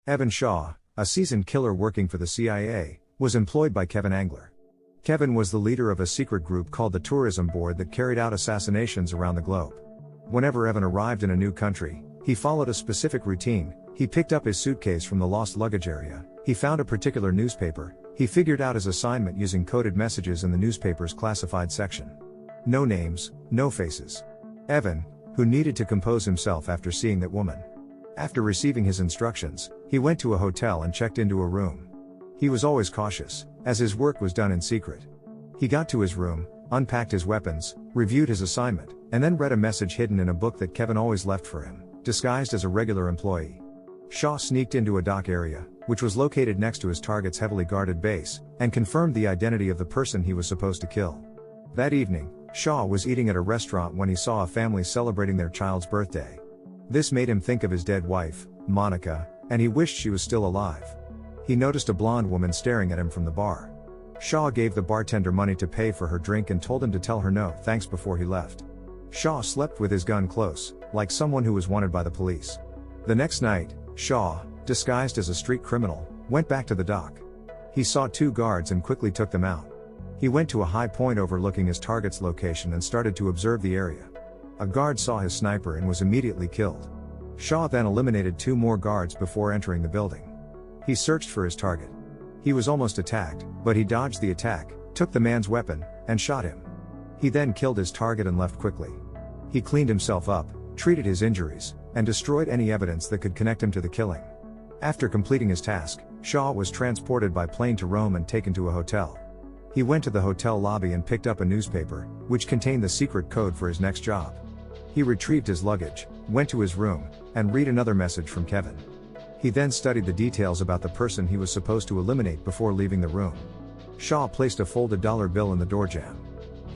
Evan Shaw, a seasoned killer working for the CIA, was employed by Kevin Angler. Kevin was the leader of a secret group called the Tourism Board that carried out assassinations around the globe. Whenever Evan arrived in a new country, he followed a specific routine. He picked up his suitcase from the lost luggage area, he found a particular newspaper, he figured out his assignment using coded messages in the newspaper's classified section. No names, no faces. Evan, who needed to compose himself after seeing that woman. After receiving his instructions, he went to a hotel and checked into a room. He was always cautious, as his work was done in secret. He got to his room, unpacked his weapons, reviewed his assignment, and then read a message hidden in a book that Kevin always left for him, disguised as a regular employee. Shaw sneaked into a dock area, which was located next to his target's heavily guarded base, and confirmed the identity of the person he was supposed to kill. That evening, Shaw was eating at a restaurant when he saw a family celebrating their child's birthday. This made him think of his dead wife, Monica, and he wished she was still alive. He noticed a blonde woman staring at him from the bar. Shaw gave the bartender money to pay for her drink and told him to tell her no thanks before he left. Shaw slept with his gun close, like someone who was wanted by the police. The next night, Shaw, disguised as a street criminal, went back to the dock. He saw 2 guards and quickly took them out. He went to a high point overlooking his target's location and started to observe the area. A guard saw his sniper and was immediately killed. Shaw then eliminated 2 more guards before entering the building. He searched for his target. He was almost attacked, but he dodged the attack, took the man's weapon, and shot him. He then killed his target and left quickly. He cleaned himself up, treated his injuries, and destroyed any evidence that could connect him to the killing. After completing his task, Shaw was transported by plane to Rome and taken to a hotel. He went to the hotel lobby and picked up a newspaper, which contained the secret code for his next job. He retrieved his luggage, went to his room, and read another message from Kevin. He then studied the details about the person he was supposed to eliminate before leaving the room. Shaw placed a folded dollar bill in the door jamb.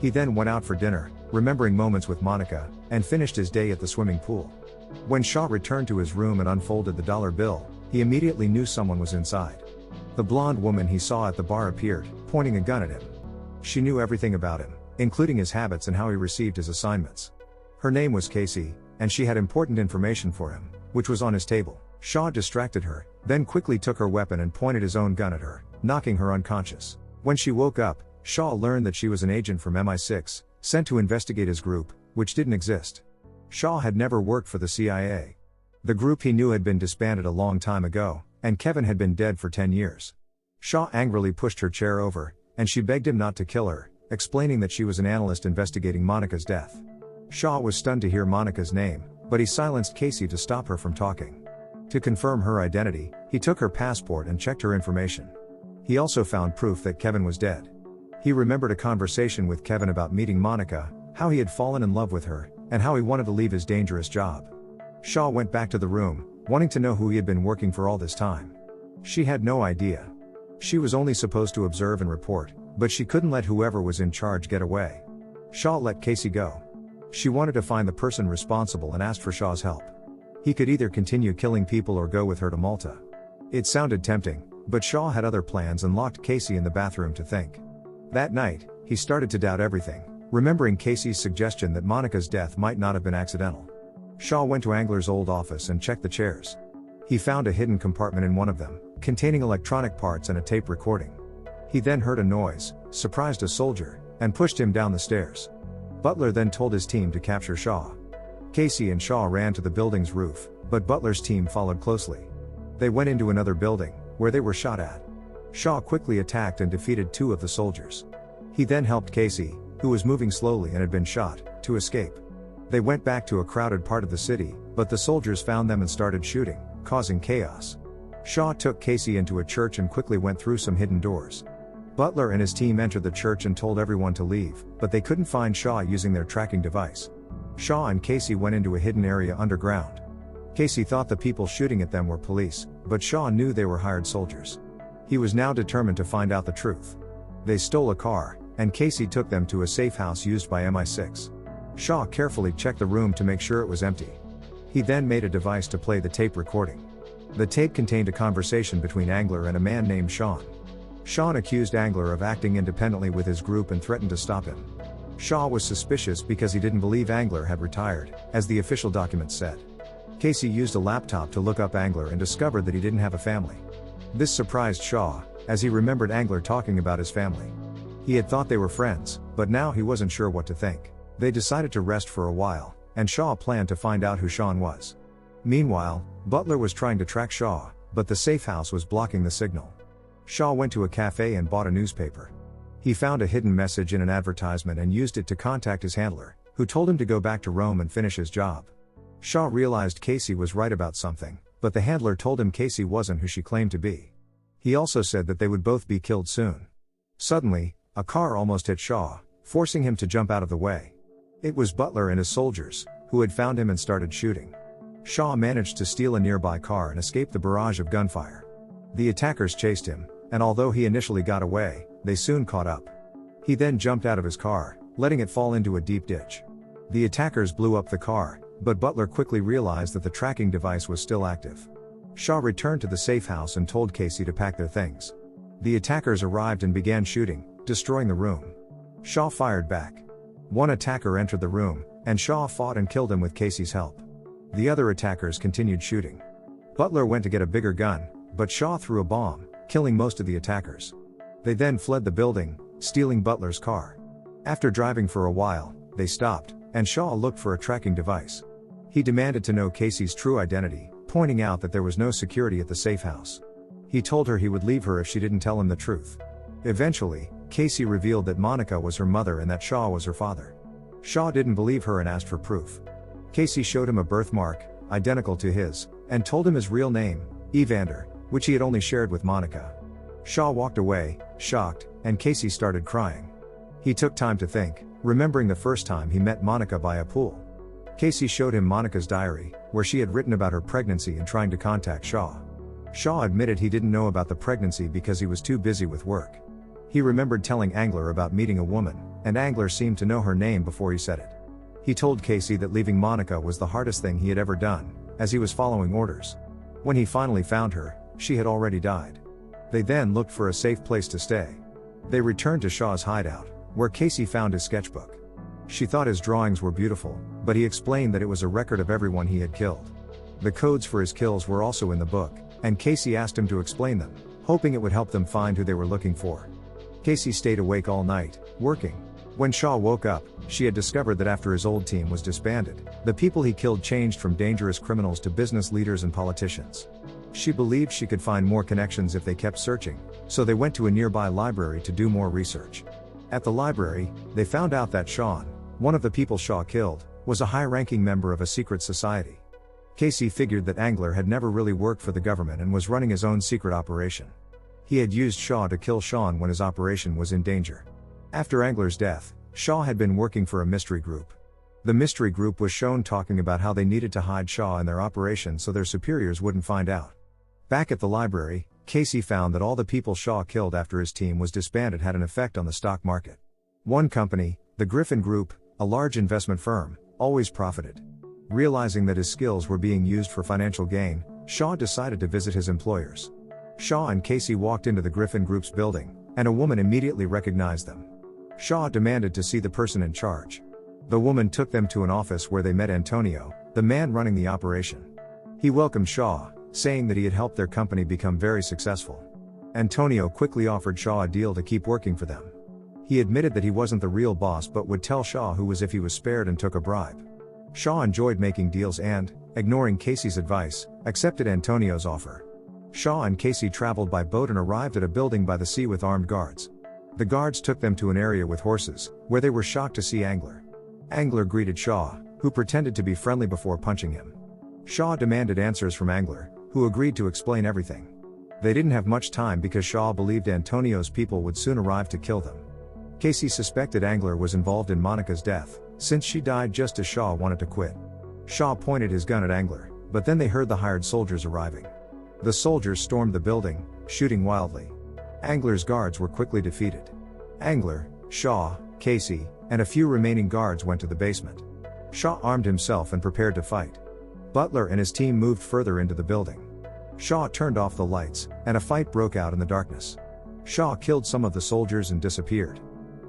He then went out for dinner, remembering moments with Monica, and finished his day at the swimming pool. When Shaw returned to his room and unfolded the dollar bill, he immediately knew someone was inside. The blonde woman he saw at the bar appeared, pointing a gun at him. She knew everything about him, including his habits and how he received his assignments. Her name was Casey, and she had important information for him, which was on his table. Shaw distracted her, then quickly took her weapon and pointed his own gun at her, knocking her unconscious. When she woke up, Shaw learned that she was an agent from MI6, sent to investigate his group, which didn't exist. Shaw had never worked for the CIA. The group he knew had been disbanded a long time ago, and Kevin had been dead for 10 years. Shaw angrily pushed her chair over, and she begged him not to kill her, explaining that she was an analyst investigating Monica's death. Shaw was stunned to hear Monica's name, but he silenced Casey to stop her from talking. To confirm her identity, he took her passport and checked her information. He also found proof that Kevin was dead. He remembered a conversation with Kevin about meeting Monica, how he had fallen in love with her, and how he wanted to leave his dangerous job. Shaw went back to the room, wanting to know who he had been working for all this time. She had no idea. She was only supposed to observe and report, but she couldn't let whoever was in charge get away. Shaw let Casey go. She wanted to find the person responsible and asked for Shaw's help. He could either continue killing people or go with her to Malta. It sounded tempting, but Shaw had other plans and locked Casey in the bathroom to think. That night, he started to doubt everything, remembering Casey's suggestion that Monica's death might not have been accidental. Shaw went to Angler's old office and checked the chairs. He found a hidden compartment in one of them, containing electronic parts and a tape recording. He then heard a noise, surprised a soldier, and pushed him down the stairs. Butler then told his team to capture Shaw. Casey and Shaw ran to the building's roof, but Butler's team followed closely. They went into another building, where they were shot at. Shaw quickly attacked and defeated 2 of the soldiers. He then helped Casey, who was moving slowly and had been shot, to escape. They went back to a crowded part of the city, but the soldiers found them and started shooting, causing chaos. Shaw took Casey into a church and quickly went through some hidden doors. Butler and his team entered the church and told everyone to leave, but they couldn't find Shaw using their tracking device. Shaw and Casey went into a hidden area underground. Casey thought the people shooting at them were police, but Shaw knew they were hired soldiers. He was now determined to find out the truth. They stole a car, and Casey took them to a safe house used by MI6. Shaw carefully checked the room to make sure it was empty. He then made a device to play the tape recording. The tape contained a conversation between Angler and a man named Sean. Sean accused Angler of acting independently with his group and threatened to stop him. Shaw was suspicious because he didn't believe Angler had retired, as the official documents said. Casey used a laptop to look up Angler and discovered that he didn't have a family. This surprised Shaw, as he remembered Angler talking about his family. He had thought they were friends, but now he wasn't sure what to think. They decided to rest for a while, and Shaw planned to find out who Sean was. Meanwhile, Butler was trying to track Shaw, but the safe house was blocking the signal. Shaw went to a cafe and bought a newspaper. He found a hidden message in an advertisement and used it to contact his handler, who told him to go back to Rome and finish his job. Shaw realized Casey was right about something, but the handler told him Casey wasn't who she claimed to be. He also said that they would both be killed soon. Suddenly, a car almost hit Shaw, forcing him to jump out of the way. It was Butler and his soldiers, who had found him and started shooting. Shaw managed to steal a nearby car and escape the barrage of gunfire. The attackers chased him, and although he initially got away, they soon caught up. He then jumped out of his car, letting it fall into a deep ditch. The attackers blew up the car, but Butler quickly realized that the tracking device was still active. Shaw returned to the safe house and told Casey to pack their things. The attackers arrived and began shooting, destroying the room. Shaw fired back. One attacker entered the room, and Shaw fought and killed him with Casey's help. The other attackers continued shooting. Butler went to get a bigger gun, but Shaw threw a bomb, killing most of the attackers. They then fled the building, stealing Butler's car. After driving for a while, they stopped, and Shaw looked for a tracking device. He demanded to know Casey's true identity, pointing out that there was no security at the safe house. He told her he would leave her if she didn't tell him the truth. Eventually, Casey revealed that Monica was her mother and that Shaw was her father. Shaw didn't believe her and asked for proof. Casey showed him a birthmark, identical to his, and told him his real name, Evander, which he had only shared with Monica. Shaw walked away, shocked, and Casey started crying. He took time to think, remembering the first time he met Monica by a pool. Casey showed him Monica's diary, where she had written about her pregnancy and trying to contact Shaw. Shaw admitted he didn't know about the pregnancy because he was too busy with work. He remembered telling Angler about meeting a woman, and Angler seemed to know her name before he said it. He told Casey that leaving Monica was the hardest thing he had ever done, as he was following orders. When he finally found her, she had already died. They then looked for a safe place to stay. They returned to Shaw's hideout, where Casey found his sketchbook. She thought his drawings were beautiful, but he explained that it was a record of everyone he had killed. The codes for his kills were also in the book, and Casey asked him to explain them, hoping it would help them find who they were looking for. Casey stayed awake all night, working. When Shaw woke up, she had discovered that after his old team was disbanded, the people he killed changed from dangerous criminals to business leaders and politicians. She believed she could find more connections if they kept searching, so they went to a nearby library to do more research. At the library, they found out that Sean, one of the people Shaw killed, was a high-ranking member of a secret society. Casey figured that Angler had never really worked for the government and was running his own secret operation. He had used Shaw to kill Sean when his operation was in danger. After Angler's death, Shaw had been working for a mystery group. The mystery group was shown talking about how they needed to hide Shaw in their operation so their superiors wouldn't find out. Back at the library, Casey found that all the people Shaw killed after his team was disbanded had an effect on the stock market. One company, the Griffin Group, a large investment firm, always profited. Realizing that his skills were being used for financial gain, Shaw decided to visit his employers. Shaw and Casey walked into the Griffin Group's building, and a woman immediately recognized them. Shaw demanded to see the person in charge. The woman took them to an office where they met Antonio, the man running the operation. He welcomed Shaw, saying that he had helped their company become very successful. Antonio quickly offered Shaw a deal to keep working for them. He admitted that he wasn't the real boss but would tell Shaw who was if he was spared and took a bribe. Shaw enjoyed making deals and, ignoring Casey's advice, accepted Antonio's offer. Shaw and Casey traveled by boat and arrived at a building by the sea with armed guards. The guards took them to an area with horses, where they were shocked to see Angler. Angler greeted Shaw, who pretended to be friendly before punching him. Shaw demanded answers from Angler, who agreed to explain everything. They didn't have much time because Shaw believed Antonio's people would soon arrive to kill them. Casey suspected Angler was involved in Monica's death, since she died just as Shaw wanted to quit. Shaw pointed his gun at Angler, but then they heard the hired soldiers arriving. The soldiers stormed the building, shooting wildly. Angler's guards were quickly defeated. Angler, Shaw, Casey, and a few remaining guards went to the basement. Shaw armed himself and prepared to fight. Butler and his team moved further into the building. Shaw turned off the lights, and a fight broke out in the darkness. Shaw killed some of the soldiers and disappeared.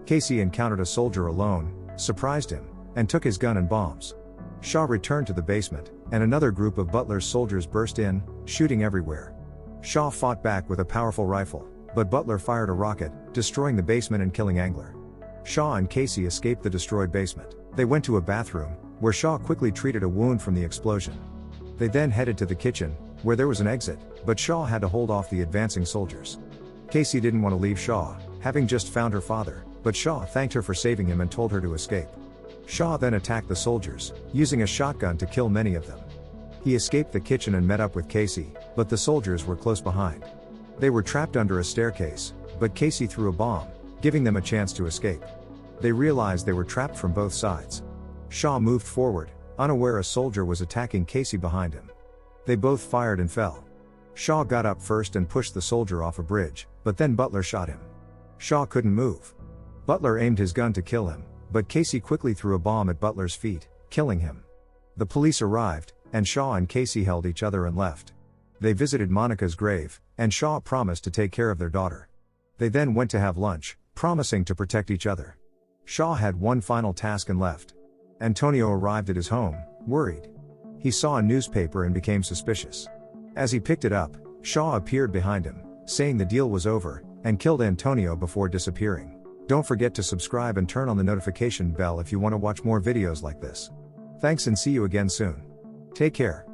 Casey encountered a soldier alone, surprised him, and took his gun and bombs. Shaw returned to the basement, and another group of Butler's soldiers burst in, shooting everywhere. Shaw fought back with a powerful rifle, but Butler fired a rocket, destroying the basement and killing Angler. Shaw and Casey escaped the destroyed basement. They went to a bathroom, where Shaw quickly treated a wound from the explosion. They then headed to the kitchen, where there was an exit, but Shaw had to hold off the advancing soldiers. Casey didn't want to leave Shaw, having just found her father, but Shaw thanked her for saving him and told her to escape. Shaw then attacked the soldiers, using a shotgun to kill many of them. He escaped the kitchen and met up with Casey, but the soldiers were close behind. They were trapped under a staircase, but Casey threw a bomb, giving them a chance to escape. They realized they were trapped from both sides. Shaw moved forward, unaware a soldier was attacking Casey behind him. They both fired and fell. Shaw got up first and pushed the soldier off a bridge, but then Butler shot him. Shaw couldn't move. Butler aimed his gun to kill him, but Casey quickly threw a bomb at Butler's feet, killing him. The police arrived, and Shaw and Casey held each other and left. They visited Monica's grave, and Shaw promised to take care of their daughter. They then went to have lunch, promising to protect each other. Shaw had one final task and left. Antonio arrived at his home, worried. He saw a newspaper and became suspicious. As he picked it up, Shaw appeared behind him, saying the deal was over, and killed Antonio before disappearing. Don't forget to subscribe and turn on the notification bell if you want to watch more videos like this. Thanks and see you again soon. Take care.